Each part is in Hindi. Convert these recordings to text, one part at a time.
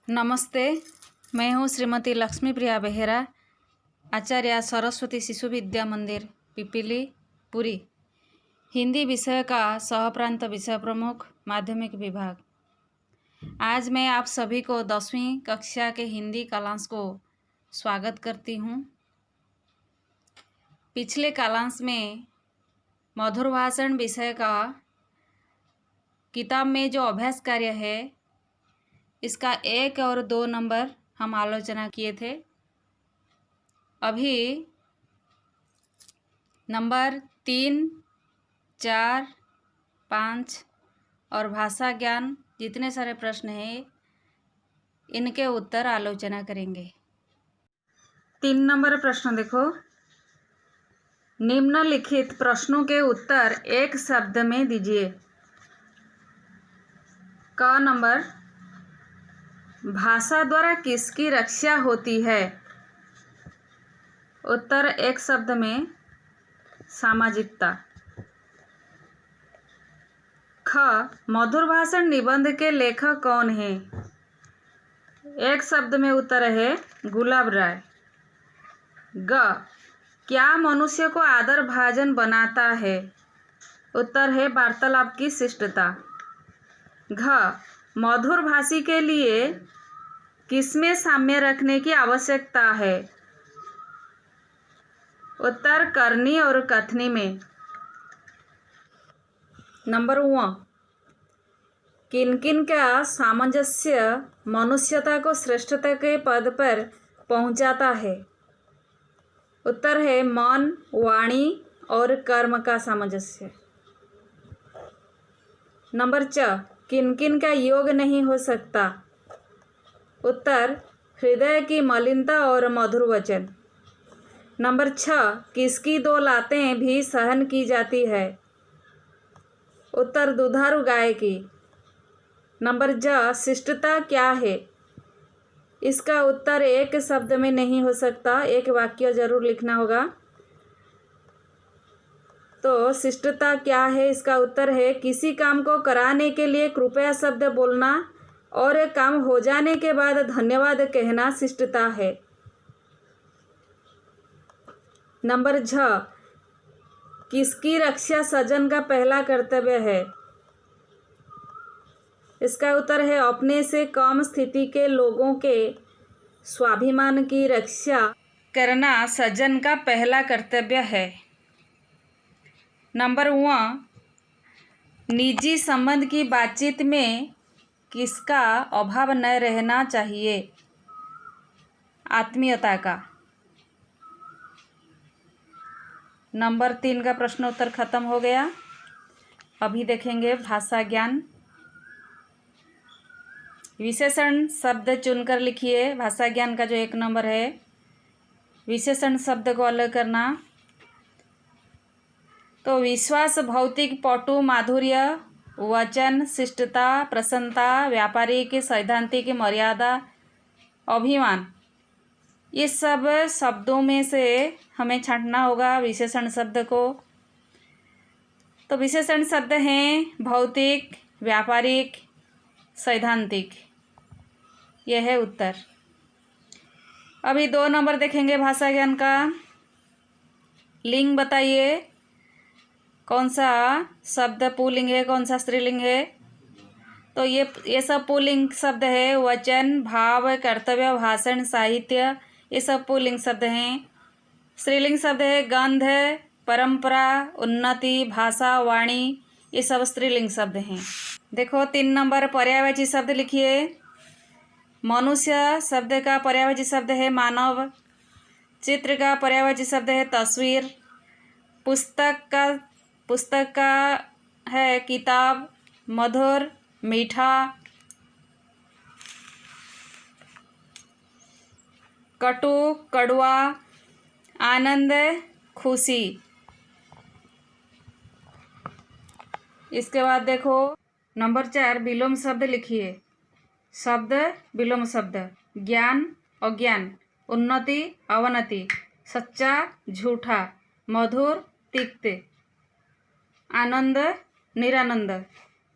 नमस्ते, मैं हूँ श्रीमती लक्ष्मी प्रिया बेहरा, आचार्य सरस्वती शिशु विद्या मंदिर पिपीली पुरी, हिंदी विषय का सहप्रांत विषय प्रमुख माध्यमिक विभाग। आज मैं आप सभी को 10वीं कक्षा के हिंदी कालांश को स्वागत करती हूँ। पिछले कालांश में मधुर भाषण विषय का किताब में जो अभ्यास कार्य है इसका 1 और 2 नंबर हम आलोचना किए थे। अभी नंबर 3, 4, 5 और भाषा ज्ञान जितने सारे प्रश्न हैं इनके उत्तर आलोचना करेंगे। 3 नंबर प्रश्न देखो, निम्नलिखित प्रश्नों के उत्तर एक शब्द में दीजिए। क नंबर, भाषा द्वारा किसकी रक्षा होती है? उत्तर एक शब्द में, सामाजिकता। ख, मधुर भाषण निबंध के लेखक कौन है? एक शब्द में उत्तर है गुलाब राय। ग, क्या मनुष्य को आदर भाजन बनाता है? उत्तर है वार्तालाप की शिष्टता। घ, मधुर भाषी के लिए किसमें साम्य रखने की आवश्यकता है? उत्तर करनी और कथनी में। नंबर 1, किन किन का सामंजस्य मनुष्यता को श्रेष्ठता के पद पर पहुंचाता है? उत्तर है मन, वाणी और कर्म का सामंजस्य। नंबर 4, किन किन का योग नहीं हो सकता? उत्तर हृदय की मलिनता और मधुर वचन। नंबर 6, किसकी 2 लातें भी सहन की जाती है? उत्तर दुधारू गाय की। नंबर ज, शिष्टता क्या है? इसका उत्तर एक शब्द में नहीं हो सकता, एक वाक्य जरूर लिखना होगा। तो शिष्टता क्या है? इसका उत्तर है किसी काम को कराने के लिए कृपया शब्द बोलना और काम हो जाने के बाद धन्यवाद कहना शिष्टता है। नंबर झ, किसकी रक्षा सज्जन का पहला कर्तव्य है? इसका उत्तर है अपने से कम स्थिति के लोगों के स्वाभिमान की रक्षा करना सज्जन का पहला कर्तव्य है। नंबर 1, निजी संबंध की बातचीत में किसका अभाव न रहना चाहिए? आत्मीयता का। नंबर 3 का प्रश्न उत्तर खत्म हो गया। अभी देखेंगे भाषा ज्ञान। विशेषण शब्द चुनकर लिखिए। भाषा ज्ञान का जो 1 नंबर है, विशेषण शब्द को अलग करना। तो विश्वास, भौतिक, पटु, माधुर्य, वचन, शिष्टता, प्रसन्नता, व्यापारिक, सैद्धांतिक, मर्यादा, अभिमान, ये सब शब्दों में से हमें छांटना होगा विशेषण शब्द को। तो विशेषण शब्द हैं भौतिक, व्यापारिक, सैद्धांतिक। यह है उत्तर। अभी 2 नंबर देखेंगे भाषा ज्ञान का। लिंग बताइए, कौन सा शब्द पुल्लिंग है, कौन सा स्त्रीलिंग है? तो ये सब पुल्लिंग शब्द है। वचन, भाव, कर्तव्य, भाषण, साहित्य, ये सब पुल्लिंग शब्द हैं। स्त्रीलिंग शब्द है गंध, परंपरा, उन्नति, भाषा, वाणी, ये सब स्त्रीलिंग शब्द हैं। देखो 3 नंबर पर्यायवाची शब्द लिखिए। मनुष्य शब्द का पर्यायवाची शब्द है मानव। चित्र का पर्यायवाची शब्द है तस्वीर। पुस्तक का है किताब। मधुर, मीठा। कटु, कड़वा। आनंद, खुशी। इसके बाद देखो नंबर 4, विलोम शब्द लिखिए। शब्द विलोम शब्द, ज्ञान, अज्ञान, उन्नति, अवनति, सच्चा, झूठा, मधुर, तिक्त, आनंद, निरानंद,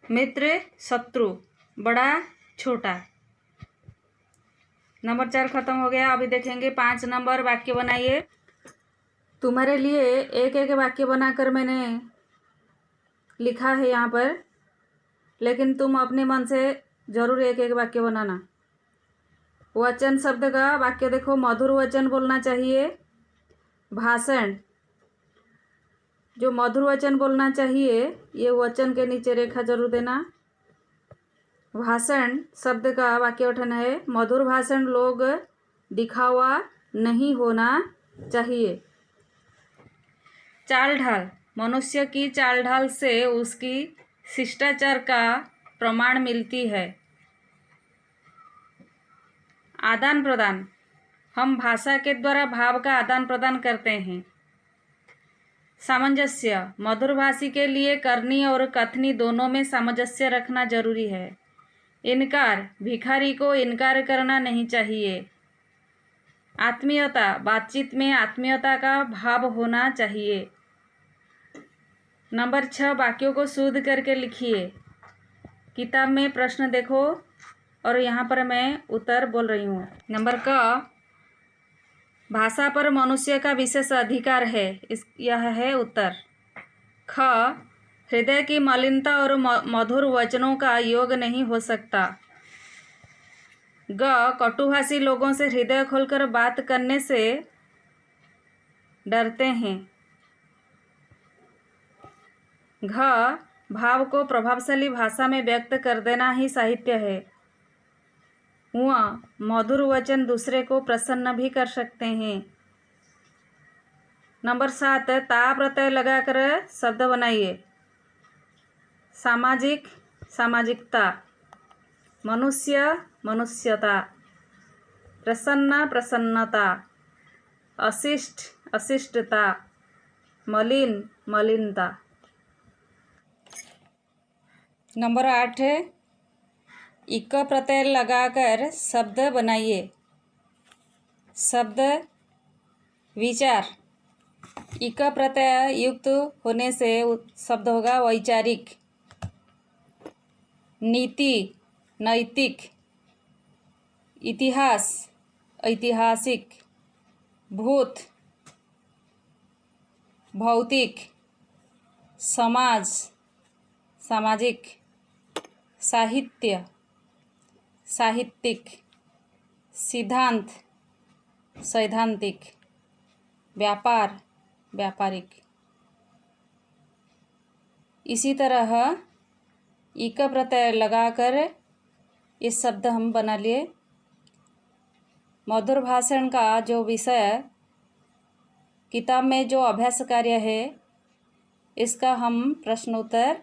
मित्र, शत्रु, बड़ा, छोटा। नंबर 4 खत्म हो गया। अभी देखेंगे 5 नंबर वाक्य बनाइए। तुम्हारे लिए एक एक वाक्य बनाकर मैंने लिखा है यहाँ पर, लेकिन तुम अपने मन से ज़रूर एक एक वाक्य बनाना। वचन शब्द का वाक्य देखो, मधुर वचन बोलना चाहिए। भाषण, जो मधुर वचन बोलना चाहिए ये वचन के नीचे रेखा जरूर देना। भाषण शब्द का वाक्य गठन है, मधुर भाषण लोग दिखावा नहीं होना चाहिए। चाल ढाल, मनुष्य की चाल ढाल से उसकी शिष्टाचार का प्रमाण मिलती है। आदान प्रदान, हम भाषा के द्वारा भाव का आदान प्रदान करते हैं। सामंजस्य, मधुरभाषी के लिए करनी और कथनी दोनों में सामंजस्य रखना जरूरी है। इनकार, भिखारी को इनकार करना नहीं चाहिए। आत्मीयता, बातचीत में आत्मीयता का भाव होना चाहिए। नंबर 6 वाक्यों को शुद्ध करके लिखिए। किताब में प्रश्न देखो और यहाँ पर मैं उत्तर बोल रही हूँ। नंबर क, भाषा पर मनुष्य का विशेष अधिकार है। यह है उत्तर। ख, हृदय की मलिनता और मधुर वचनों का योग नहीं हो सकता। ग, कटुभाषी लोगों से हृदय खोलकर बात करने से डरते हैं। घ, भाव को प्रभावशाली भाषा में व्यक्त कर देना ही साहित्य है। वह मधुर वचन दूसरे को प्रसन्न भी कर सकते हैं। नंबर 7 ता प्रत्यय लगाकर शब्द बनाइए। सामाजिक, सामाजिकता। मनुष्य, मनुष्यता। प्रसन्न, प्रसन्नता। अशिष्ट, अशिष्टता। मलिन, मलिनता। नंबर 8 इक प्रत्यय लगाकर शब्द बनाइए। शब्द विचार, इक प्रत्यय युक्त होने से शब्द होगा वैचारिक। नीति, नैतिक। इतिहास, ऐतिहासिक। भूत, भौतिक। समाज, सामाजिक। साहित्य, साहित्यिक। सिद्धांत, सैद्धांतिक। व्यापार, व्यापारिक। इसी तरह इक प्रत्यय लगाकर ये शब्द हम बना लिए। मधुर भाषण का जो विषय किताब में जो अभ्यास कार्य है इसका हम प्रश्न उत्तर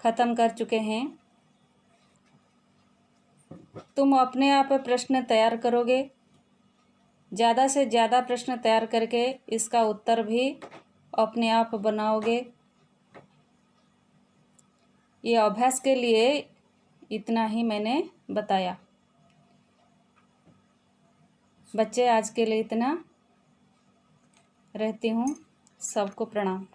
ख़त्म कर चुके हैं। तुम अपने आप प्रश्न तैयार करोगे। ज़्यादा से ज़्यादा प्रश्न तैयार करके इसका उत्तर भी अपने आप बनाओगे। ये अभ्यास के लिए इतना ही मैंने बताया। बच्चे आज के लिए इतना, रहती हूँ। सबको प्रणाम।